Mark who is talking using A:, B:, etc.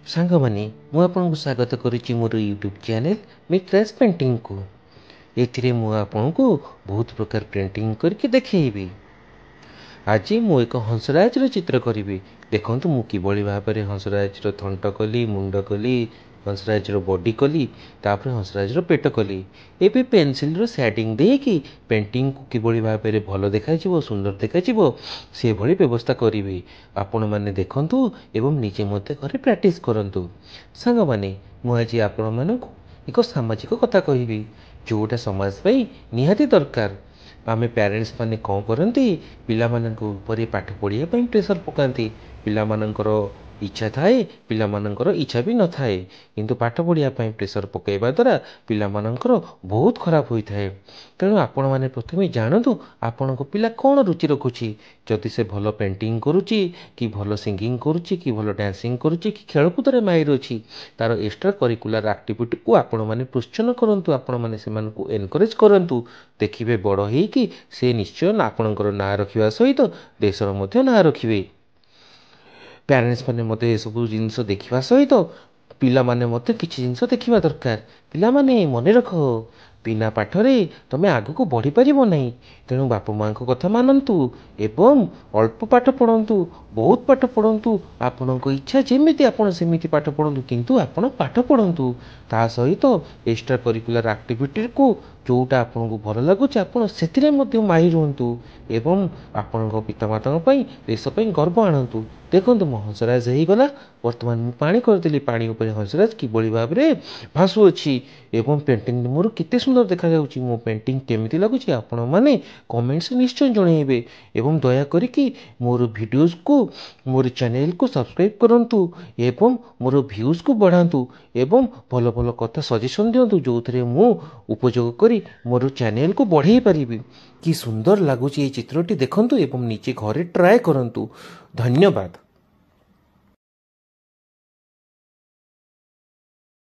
A: सांगमाने मु आपन को स्वागत करुच्ची मोर यूट्यूब चैनल मित्रास पेंटिंग को। एथिरे मु आपन को बहुत प्रकार पेंटिंग करके देखैबी। आज मु एक हंसराज चित्र करी। देखु मु किभली भाव में हंसराज थंट कली, मुंड कली, हंसराज बॉडी कली, तापर हंसराज पेट कली। एबे पेंसिल शेडिंग देकी पेंटिंग को किभली भाव में भल देखा सुंदर देखा से भली व्यवस्था करी। आपण मैंने देखंतु एवं निजे मते घरे प्रैक्टिस करंतु। सांग माने मु आज आपण मानकु एक सामाजिक कथा कहबी जोटा समाज पई निहाती दरकार। आमे पेरेंट्स माने कौन करती पिला माननकु ऊपर पाठ पढ़िया प्रेसर पकाती। पिला मानकर इच्छा थाए, पिला मानकर इच्छा भी न थाए, किंतु पाठ पढ़िया प्रेसर पकेबा द्वारा पिला मानकर बहुत खराब होता है। तेणु आपण मैंने प्रथम जानतु आपण को पिला कौन रुचि रखुची। जदि से भल पेंटिंग करुच्ची कि भल सिंगिंग करुच्ची कि भल डांसिंग करुच्ची कि खेलकूद में माहिर अच्छी तार एक्स्ट्रा करिकुलर एक्टिविटी को आपण मैंने प्रोत्साहन करंतु। आपण मैंने से एनकरेज करंतु। देखिए बड़ होइकी से निश्चय आपणकर ना रखा सहित देशर मध्य ना रखिए। पेरेंट्स माने मते ए सब जिनस देखिबा सहित पिला माने मते किछि जिनस देखिबा दरकार। पिला माने मने रख बिना पाठरे तमे आगु को बढ़ी परिबो नहीं। तेणु बापा माँ को कथा मानंतु एवं अल्प पाठ पढ़ंतु, बहुत पाठ पढ़ंतु। आपण को इच्छा जेमिति आपण सेमिति पाठ पढ़ंतु, किंतु आपण पाठ पढ़ंतु ता सहित एक्स्ट्रा करिकुलर एक्टिविटी को जोटा आपन को भल लगुच आपण सेतिरे मध्य माहिर हुंतु एवं आपण को पितामाता पई देश पई गर्व आणंतु। देखंतु मो हंसराज हो गला। वर्तमान मु पानी करदेली, पानी ऊपर हंसराज किभली भाव में भासु अच्छी एवं पेंटिंग मोर केते सुंदर देखा जाउची। मो पेंटिंग केमिति लागुची आपण माने कमेंट्स निश्चय जणैबे एवं दया करिकी मोर वीडियोस को मोर चैनल को सब्सक्राइब करंतु एवं मोर व्यूज को बढ़ांतु एवं भल भल कथा सजेशन दियंतु जो थरे मु उपयोग करी मोर चैनल को बढ़ाई पारिबी। कि सुंदर लागुची ये चित्रटी देखंतु एवं नीचे घरे ट्राए करंतु। धन्यवाद।